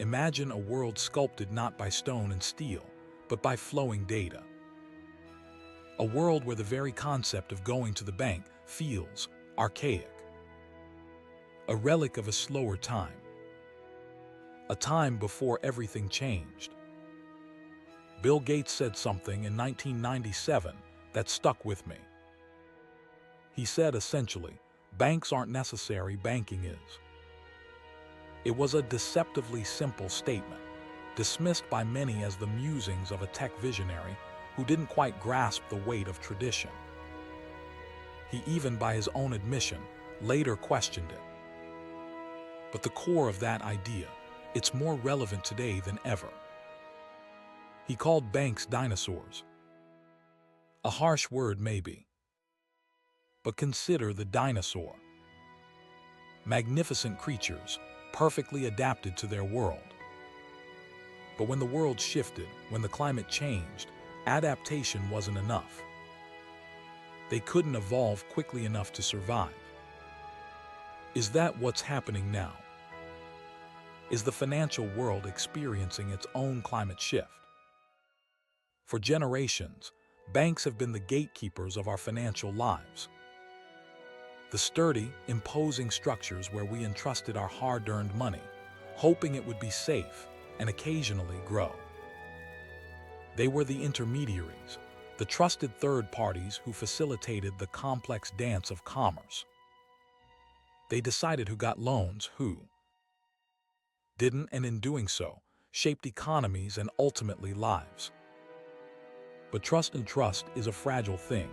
Imagine a world sculpted not by stone and steel, but by flowing data. A world where the very concept of going to the bank feels archaic. A relic of a slower time. A time before everything changed. Bill Gates said something in 1997 that stuck with me. He said essentially, banks aren't necessary, banking is. It was a deceptively simple statement, dismissed by many as the musings of a tech visionary who didn't quite grasp the weight of tradition. He even, by his own admission, later questioned it. But the core of that idea, it's more relevant today than ever. He called banks dinosaurs. A harsh word maybe. But consider the dinosaur. Magnificent creatures, perfectly adapted to their world. But when the world shifted, when the climate changed, adaptation wasn't enough. They couldn't evolve quickly enough to survive. Is that what's happening now? Is the financial world experiencing its own climate shift? For generations, banks have been the gatekeepers of our financial lives. The sturdy, imposing structures where we entrusted our hard-earned money, hoping it would be safe and occasionally grow. They were the intermediaries, the trusted third parties who facilitated the complex dance of commerce. They decided who got loans, who didn't, and in doing so, shaped economies and ultimately lives. But trust is a fragile thing.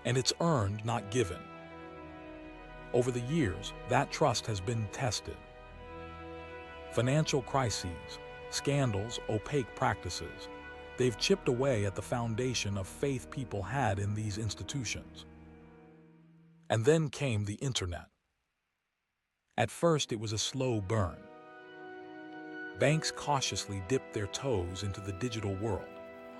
And it's earned, not given. Over the years, that trust has been tested. Financial crises, scandals, opaque practices, they've chipped away at the foundation of faith people had in these institutions. And then came the internet. At first, it was a slow burn. Banks cautiously dipped their toes into the digital world,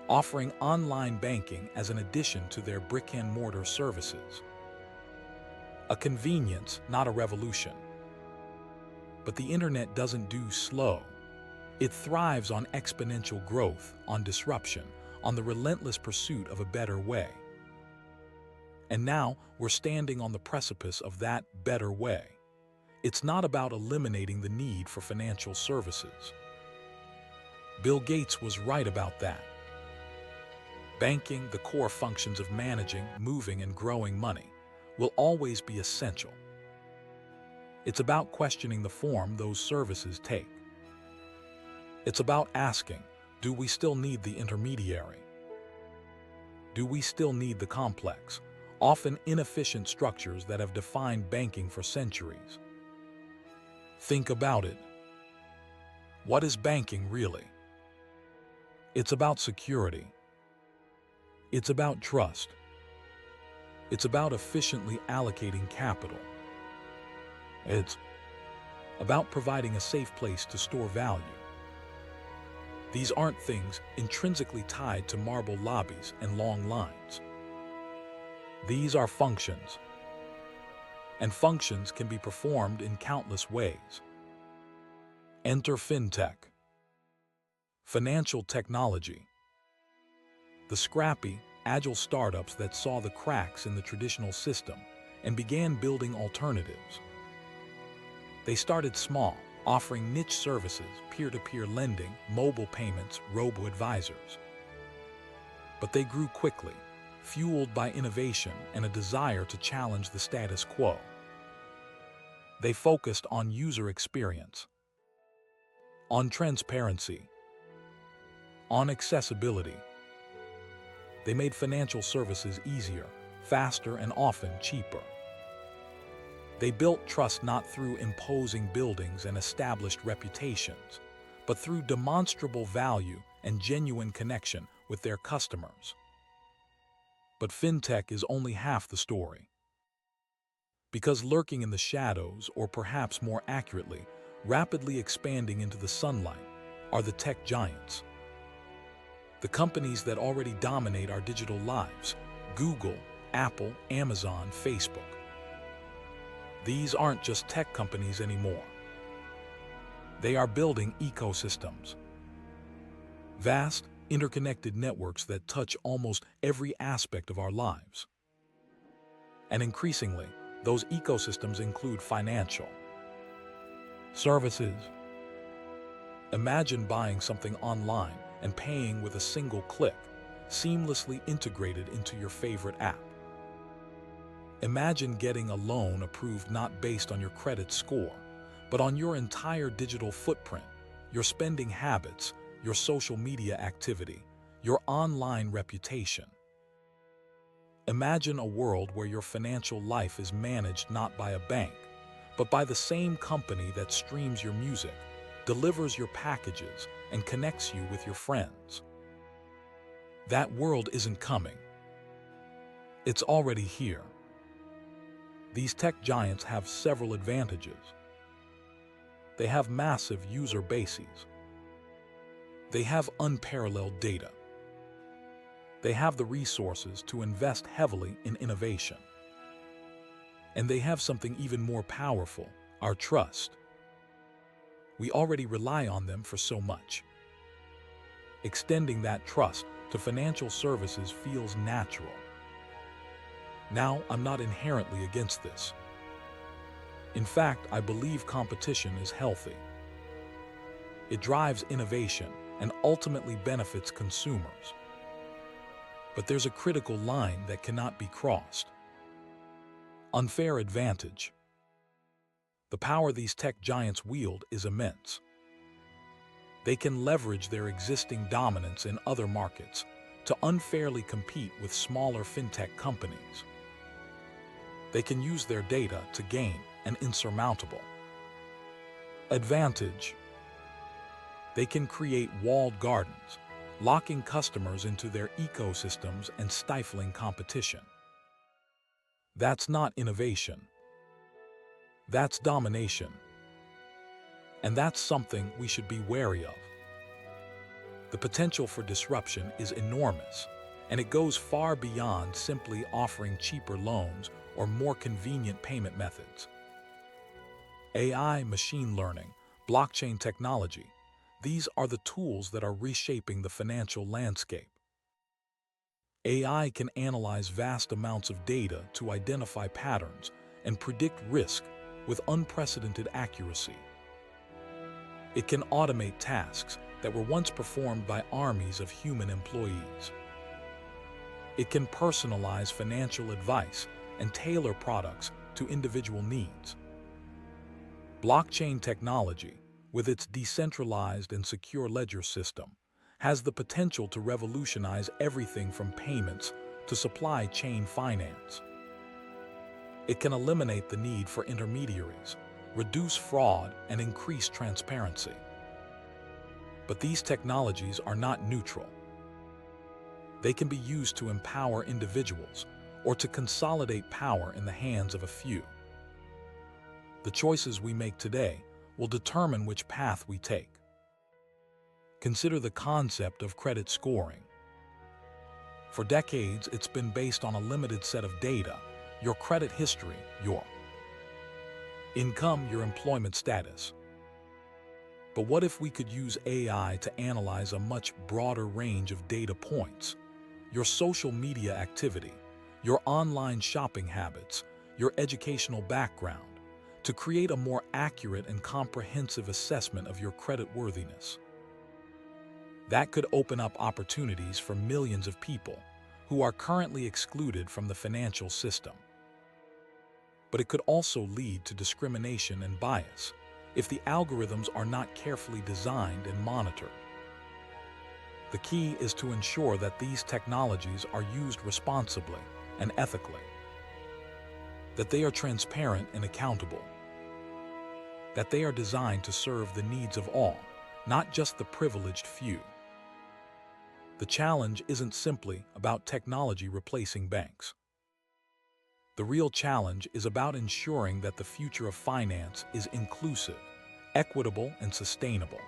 offering online banking as an addition to their brick-and-mortar services. A convenience, not a revolution. But the internet doesn't do slow. It thrives on exponential growth, on disruption, on the relentless pursuit of a better way. And now we're standing on the precipice of that better way. It's not about eliminating the need for financial services. Bill Gates was right about that. Banking, the core functions of managing, moving, and growing money, will always be essential. It's about questioning the form those services take. It's about asking, do we still need the intermediary? Do we still need the complex, often inefficient structures that have defined banking for centuries? Think about it. What is banking really? It's about security. It's about trust. It's about efficiently allocating capital. It's about providing a safe place to store value. These aren't things intrinsically tied to marble lobbies and long lines. These are functions. And functions can be performed in countless ways. Enter fintech. Financial technology. The scrappy, agile startups that saw the cracks in the traditional system and began building alternatives. They started small, offering niche services, peer-to-peer lending, mobile payments, robo-advisors. But they grew quickly, fueled by innovation and a desire to challenge the status quo. They focused on user experience, on transparency, on accessibility. They made financial services easier, faster, and often cheaper. They built trust not through imposing buildings and established reputations, but through demonstrable value and genuine connection with their customers. But fintech is only half the story. Because lurking in the shadows, or perhaps more accurately, rapidly expanding into the sunlight, are the tech giants. The companies that already dominate our digital lives: Google, Apple, Amazon, Facebook. These aren't just tech companies anymore. They are building ecosystems, vast, interconnected networks that touch almost every aspect of our lives. And increasingly, those ecosystems include financial services. Imagine buying something online and paying with a single click, seamlessly integrated into your favorite app. Imagine getting a loan approved not based on your credit score, but on your entire digital footprint, your spending habits, your social media activity, your online reputation. Imagine a world where your financial life is managed not by a bank, but by the same company that streams your music, delivers your packages, and connects you with your friends. That world isn't coming. It's already here. These tech giants have several advantages. They have massive user bases. They have unparalleled data. They have the resources to invest heavily in innovation. And they have something even more powerful, our trust. We already rely on them for so much. Extending that trust to financial services feels natural. Now, I'm not inherently against this. In fact, I believe competition is healthy. It drives innovation and ultimately benefits consumers. But there's a critical line that cannot be crossed. Unfair advantage. The power these tech giants wield is immense. They can leverage their existing dominance in other markets to unfairly compete with smaller fintech companies. They can use their data to gain an insurmountable advantage. They can create walled gardens, locking customers into their ecosystems and stifling competition. That's not innovation. That's domination. And that's something we should be wary of. The potential for disruption is enormous, and it goes far beyond simply offering cheaper loans or more convenient payment methods. AI, machine learning, blockchain technology, these are the tools that are reshaping the financial landscape. AI can analyze vast amounts of data to identify patterns and predict risk with unprecedented accuracy. It can automate tasks that were once performed by armies of human employees. It can personalize financial advice and tailor products to individual needs. Blockchain technology, with its decentralized and secure ledger system, has the potential to revolutionize everything from payments to supply chain finance. It can eliminate the need for intermediaries, reduce fraud, and increase transparency. But these technologies are not neutral. They can be used to empower individuals or to consolidate power in the hands of a few. The choices we make today will determine which path we take. Consider the concept of credit scoring. For decades, it's been based on a limited set of data: your credit history, your income, your employment status. But what if we could use AI to analyze a much broader range of data points? Your social media activity, your online shopping habits, your educational background, to create a more accurate and comprehensive assessment of your creditworthiness. That could open up opportunities for millions of people who are currently excluded from the financial system. But it could also lead to discrimination and bias if the algorithms are not carefully designed and monitored. The key is to ensure that these technologies are used responsibly and ethically, that they are transparent and accountable, that they are designed to serve the needs of all, not just the privileged few. The challenge isn't simply about technology replacing banks. The real challenge is about ensuring that the future of finance is inclusive, equitable, and sustainable.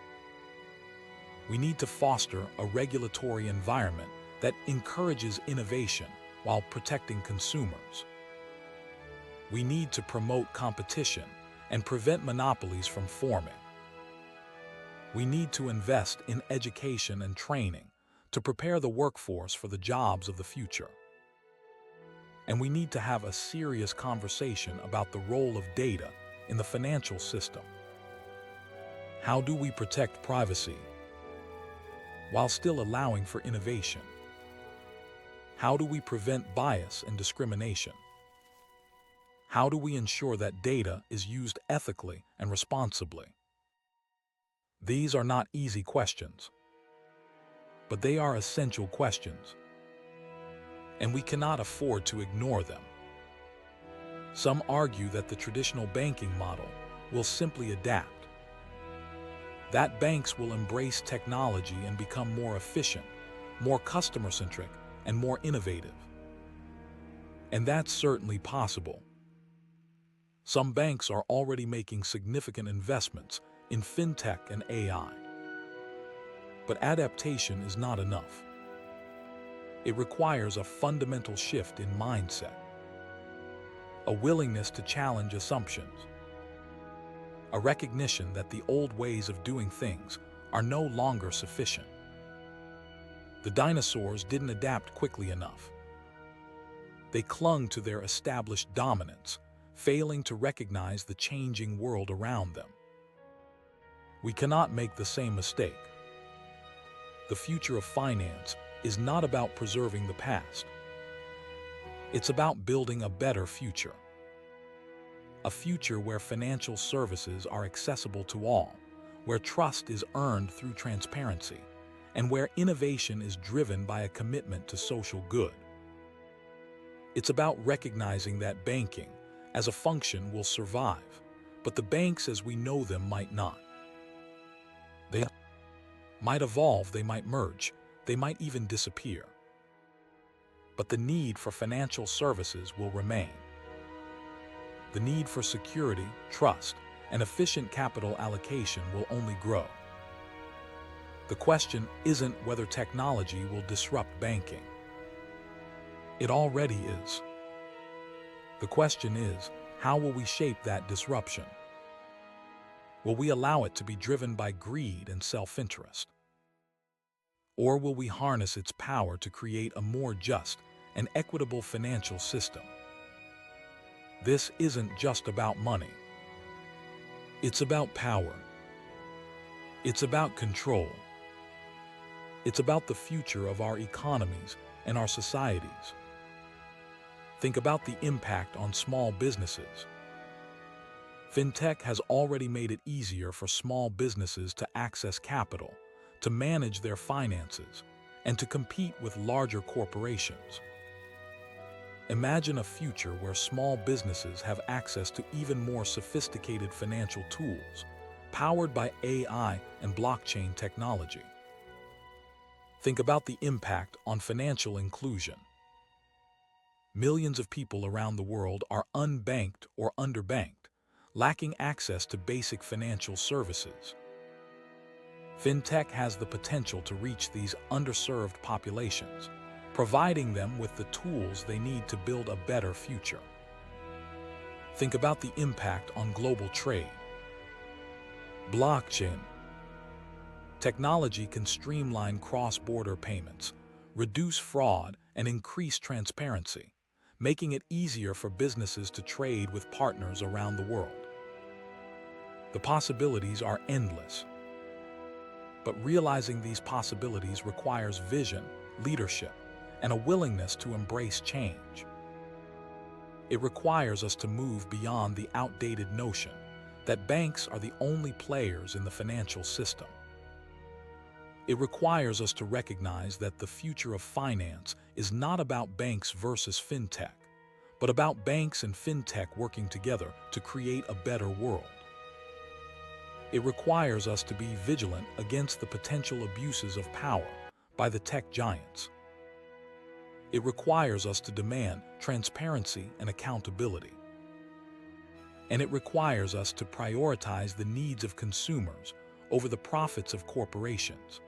We need to foster a regulatory environment that encourages innovation while protecting consumers. We need to promote competition and prevent monopolies from forming. We need to invest in education and training to prepare the workforce for the jobs of the future. And we need to have a serious conversation about the role of data in the financial system. How do we protect privacy while still allowing for innovation? How do we prevent bias and discrimination? How do we ensure that data is used ethically and responsibly? These are not easy questions, but they are essential questions, and we cannot afford to ignore them. Some argue that the traditional banking model will simply adapt, that banks will embrace technology and become more efficient, more customer-centric, and more innovative. And that's certainly possible. Some banks are already making significant investments in fintech and AI. But adaptation is not enough. It requires a fundamental shift in mindset, a willingness to challenge assumptions, a recognition that the old ways of doing things are no longer sufficient. The dinosaurs didn't adapt quickly enough. They clung to their established dominance, failing to recognize the changing world around them. We cannot make the same mistake. The future of finance is not about preserving the past. It's about building a better future. A future where financial services are accessible to all, where trust is earned through transparency, and where innovation is driven by a commitment to social good. It's about recognizing that banking, as a function, will survive, but the banks as we know them might not. They might evolve, they might merge, they might even disappear. But the need for financial services will remain. The need for security, trust, and efficient capital allocation will only grow. The question isn't whether technology will disrupt banking. It already is. The question is, how will we shape that disruption? Will we allow it to be driven by greed and self-interest? Or will we harness its power to create a more just and equitable financial system? This isn't just about money. It's about power. It's about control. It's about the future of our economies and our societies. Think about the impact on small businesses. Fintech has already made it easier for small businesses to access capital, to manage their finances, and to compete with larger corporations. Imagine a future where small businesses have access to even more sophisticated financial tools, powered by AI and blockchain technology. Think about the impact on financial inclusion. Millions of people around the world are unbanked or underbanked, lacking access to basic financial services. Fintech has the potential to reach these underserved populations, providing them with the tools they need to build a better future. Think about the impact on global trade. Blockchain technology can streamline cross-border payments, reduce fraud, and increase transparency, making it easier for businesses to trade with partners around the world. The possibilities are endless. But realizing these possibilities requires vision, leadership, and a willingness to embrace change. It requires us to move beyond the outdated notion that banks are the only players in the financial system. It requires us to recognize that the future of finance is not about banks versus fintech, but about banks and fintech working together to create a better world. It requires us to be vigilant against the potential abuses of power by the tech giants. It requires us to demand transparency and accountability. And it requires us to prioritize the needs of consumers over the profits of corporations.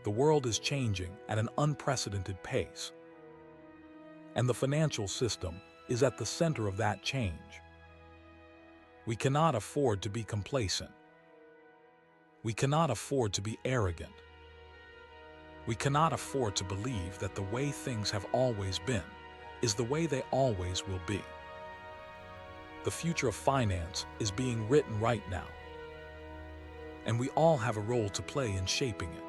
The world is changing at an unprecedented pace, and the financial system is at the center of that change. We cannot afford to be complacent. We cannot afford to be arrogant. We cannot afford to believe that the way things have always been is the way they always will be. The future of finance is being written right now, and we all have a role to play in shaping it.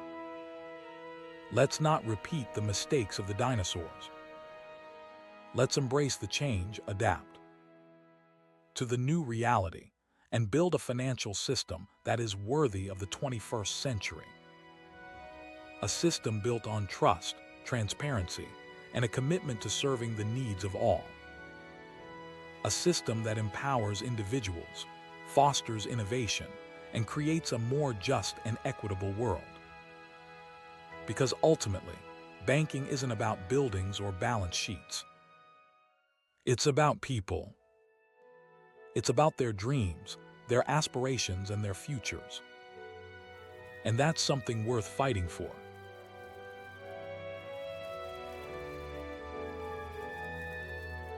Let's not repeat the mistakes of the dinosaurs. Let's embrace the change, adapt to the new reality, and build a financial system that is worthy of the 21st century. A system built on trust, transparency, and a commitment to serving the needs of all. A system that empowers individuals, fosters innovation, and creates a more just and equitable world. Because ultimately, banking isn't about buildings or balance sheets. It's about people. It's about their dreams, their aspirations, and their futures. And that's something worth fighting for.